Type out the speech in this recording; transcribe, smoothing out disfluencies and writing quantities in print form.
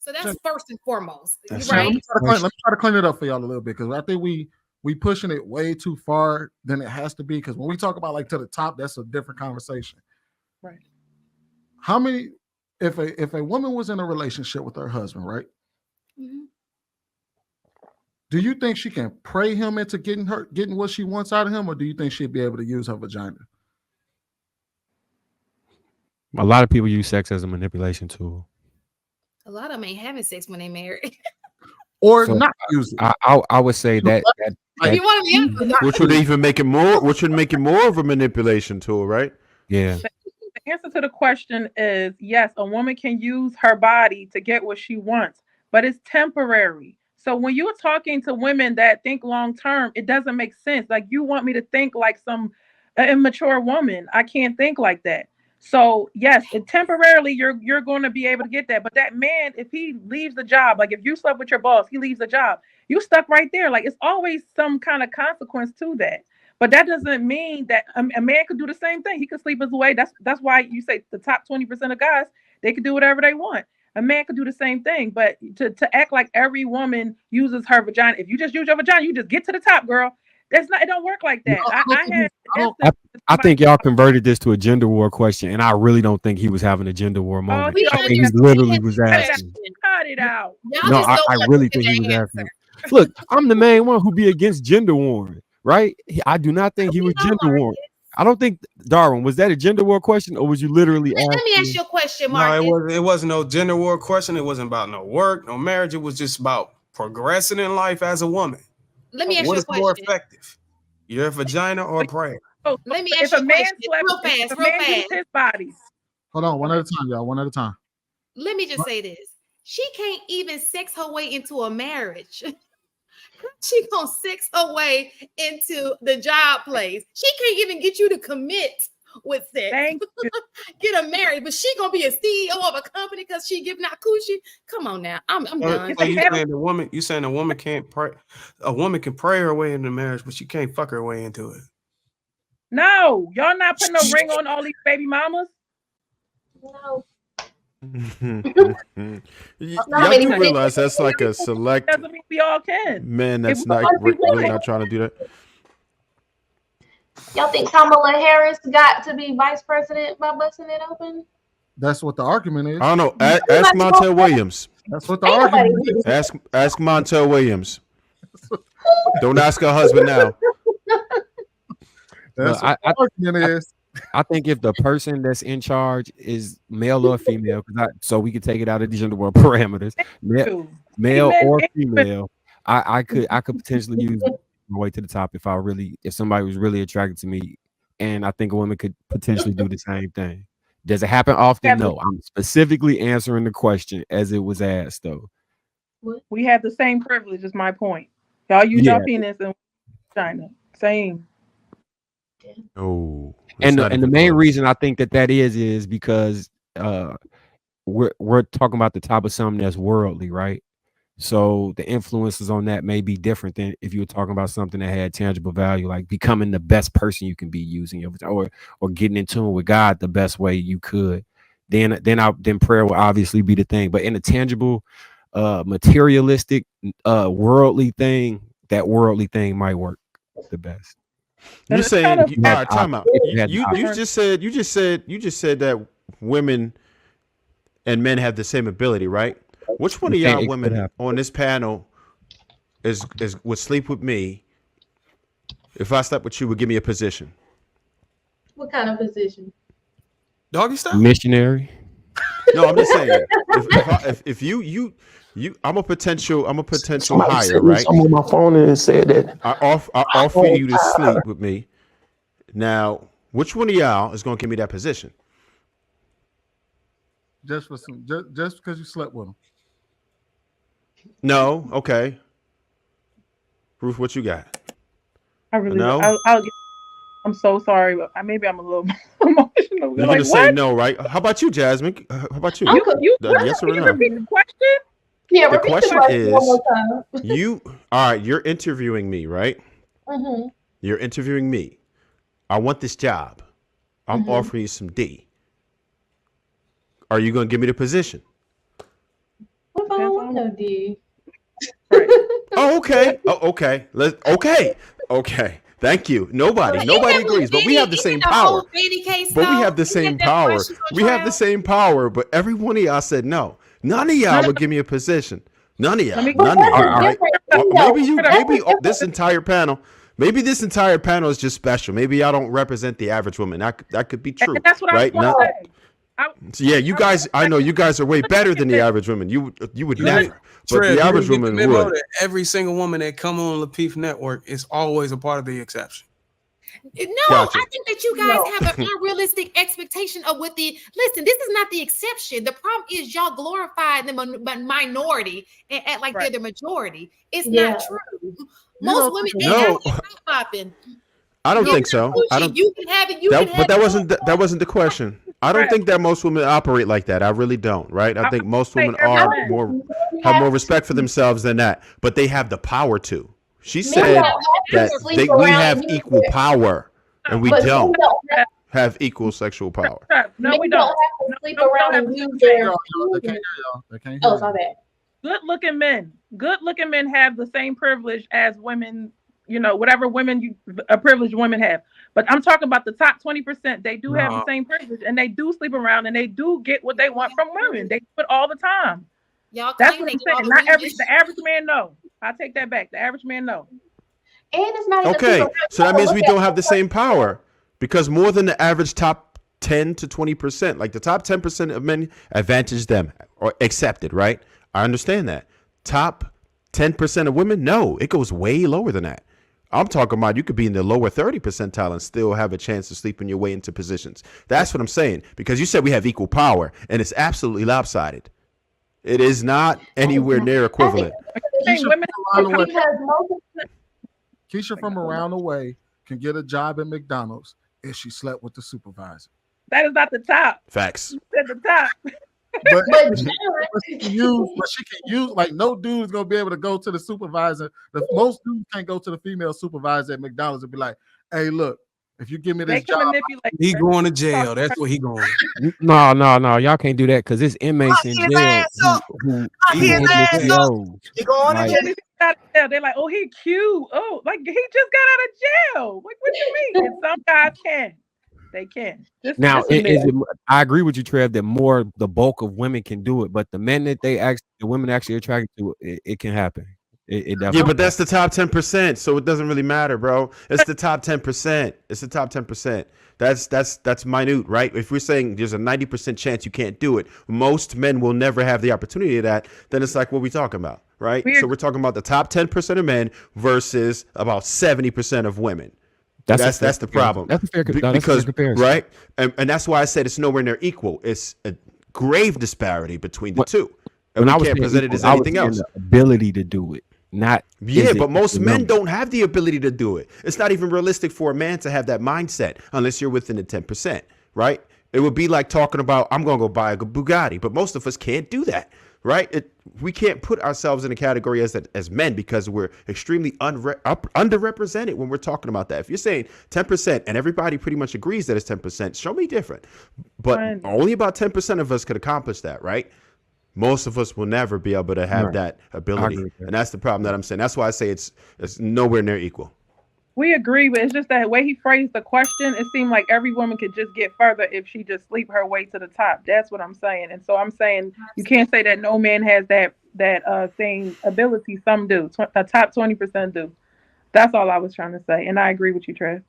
So that's first and foremost, That's right? Let me try to clean it up for y'all a little bit, because I think we pushing it way too far than it has to be. Because when we talk about like to the top, that's a different conversation. Right. How many? If a woman was in a relationship with her husband, right? Mm-hmm. Do you think she can pray him into getting what she wants out of him, or do you think she'd be able to use her vagina? A lot of people use sex as a manipulation tool. A lot of them ain't having sex when they married. Or so not use it. I would say that you want to be which would even make it more, which would make it more of a manipulation tool, right? Yeah. The answer to the question is yes, a woman can use her body to get what she wants, but it's temporary. So when you're talking to women that think long term, it doesn't make sense. Like, you want me to think like some immature woman. I can't think like that. So yes, temporarily you're going to be able to get that. But that man, if he leaves the job, like if you slept with your boss, he leaves the job, you stuck right there. Like, it's always some kind of consequence to that. But that doesn't mean that a man could do the same thing. He could sleep his way. That's why you say the top 20% of guys, they can do whatever they want. A man could do the same thing. But to act like every woman uses her vagina, if you just use your vagina, you just get to the top, girl. That's not. It don't work like that. I think y'all converted this to a gender war question, and I really don't think he was having a gender war moment. I think he literally was asking. Cut it out. No, I really think he was asking. Look, I'm the main one who be against gender warring, right? I do not think he was gender warring. I don't think, Darwin, was that a gender war question, or was you literally asking? Let me ask you a question, Marcus. No, it wasn't no gender war question. It wasn't about no work, no marriage. It was just about progressing in life as a woman. Let me ask you a question. What is more effective, your vagina or prayer? Let me ask you a question. Real fast. His body. Hold on, one at a time, y'all. One at a time. Let me just say this. She can't even sex her way into a marriage. She gonna sex her way into the job place. She can't even get you to commit with sex. Get her married, but she gonna be a CEO of a company because she giving out coochie. Come on now, I'm done. So you saying a woman can't pray? A woman can pray her way into marriage, but she can't fuck her way into it. No, y'all not putting no ring on all these baby mamas. No. Y'all do realize that's like a select. Doesn't mean we all can. Man, that's really not trying to do that. Y'all think Kamala Harris got to be vice president by busting it open? That's what the argument is. I don't know. Ask Montel Williams. That's what the argument is. Ask Montel Williams. Don't ask her husband now. That's what the argument is. I think if the person that's in charge is male or female, so we could take it out of the gender war parameters, male or female, I could potentially use my way to the top if somebody was really attracted to me, and I think a woman could potentially do the same thing. Does it happen often? No. I'm specifically answering the question as it was asked, though. We have the same privilege, is my point. Y'all use your penis and vagina. Same. Oh, and the main reason I think that is because we're talking about the top of something that's worldly, right? So the influences on that may be different than if you were talking about something that had tangible value, like becoming the best person you can be using your, or getting in tune with God the best way you could. Then prayer will obviously be the thing. But in a tangible, materialistic, worldly thing, that worldly thing might work the best. You're saying, all right, time out. You just said that women and men have the same ability, right? Which one of y'all women on this panel would sleep with me if I slept with you? Would give me a position? What kind of position? Doggy style? Missionary. No, I'm just saying. If you, I'm a potential hire, right? Someone on my phone and said that I offer you to sleep with me. Now, which one of y'all is going to give me that position? Just because you slept with him. No, okay. Ruth, what you got? I really no. I'm so sorry, but maybe I'm a little emotional. You're gonna say no, right? How about you, Jasmine? How about you? Yes or no? Repeat the question? Yeah, the question is, all right, you're interviewing me, right? Mm-hmm. You're interviewing me. I want this job. I'm offering you some D. Are you going to give me the position? What if I Oh, no, D. Right. Oh, okay. Oh, okay. Okay. Thank you. Nobody agrees, but we have the same power. But we have the same power. We have the same power, but every one of y'all said no. None of y'all would give me a position. None of y'all. None of y'all. Right? Maybe this entire panel. Maybe this entire panel is just special. Maybe y'all don't represent the average woman. That could be true. And that's what right? I was So yeah, you guys. I know you guys are way better than the average woman. You would never. But the average woman would. Every single woman that come on Lapeef Network is always a part of the exception. No, gotcha. I think that you guys have an unrealistic expectation of what the listen. This is not the exception. The problem is y'all glorify the minority and act like they're the majority. It's not true. Most women ain't popping. I don't think so. I don't. You can have it. But that wasn't the question. I don't think that most women operate like that. I really don't. Right? I think most women have more respect for themselves than that. But they have the power to. She said that we have equal power, and we don't have equal sexual power. No, we don't. Have to sleep around and use their. Oh, my bad. Good-looking men have the same privilege as women. You know, whatever privileged women have. But I'm talking about the top 20%. They do have the same privilege, and they do sleep around, and they do get what they want from women. They do it all the time. Y'all, that's what I'm saying. Not the average man, no. I take that back. The average man, no. And it's not okay. So that means we don't have the same power because more than the average top 10 to 20%, like the top 10% of men advantage them or accepted, right? I understand that. Top 10% of women, no, it goes way lower than that. I'm talking about you could be in the lower 30 percentile and still have a chance to sleeping your way into positions. That's what I'm saying. Because you said we have equal power, and it's absolutely lopsided. It is not anywhere near equivalent. Keisha from around the way can get a job at McDonald's if she slept with the supervisor. That is not the top. Facts. At the top. But she can use like no dude is gonna be able to go to the supervisor. Most dudes can't go to the female supervisor at McDonald's and be like, "Hey, look, if you give me this job, he going to jail." That's what he going. No, y'all can't do that because it's inmates in jail who He going to jail. They're like, "Oh, he cute. Oh, like he just got out of jail. Like, what do you mean?" And some guys can. They can. I agree with you, Trev, that more the bulk of women can do it, but the men that the women actually attracted to it can happen. It definitely but that's the top 10%, so it doesn't really matter, bro. It's the top 10%. It's the top 10%. That's minute, right? If we're saying there's a 90% chance you can't do it, most men will never have the opportunity of that. Then it's like, what are we talking about, right? So we're talking about the top 10% of men versus about 70% of women. That's the problem. That's a fair comparison, right? And that's why I said it's nowhere near equal. It's a grave disparity between the two. And we can't present it as anything else. The ability to do it, not but most men don't have the ability to do it. It's not even realistic for a man to have that mindset unless you're within the 10%, right? It would be like talking about I'm going to go buy a Bugatti, but most of us can't do that. Right? We can't put ourselves in a category as men because we're extremely underrepresented when we're talking about that. If you're saying 10% and everybody pretty much agrees that it's 10%, show me different. But only about 10% of us could accomplish that, right? Most of us will never be able to have that ability. And that's the problem that I'm saying. That's why I say it's nowhere near equal. We agree, but it's just that way he phrased the question. It seemed like every woman could just get further if she just sleep her way to the top. That's what I'm saying. And so I'm saying you can't say that no man has that same ability. Some do. The top 20% do. That's all I was trying to say. And I agree with you, Trev.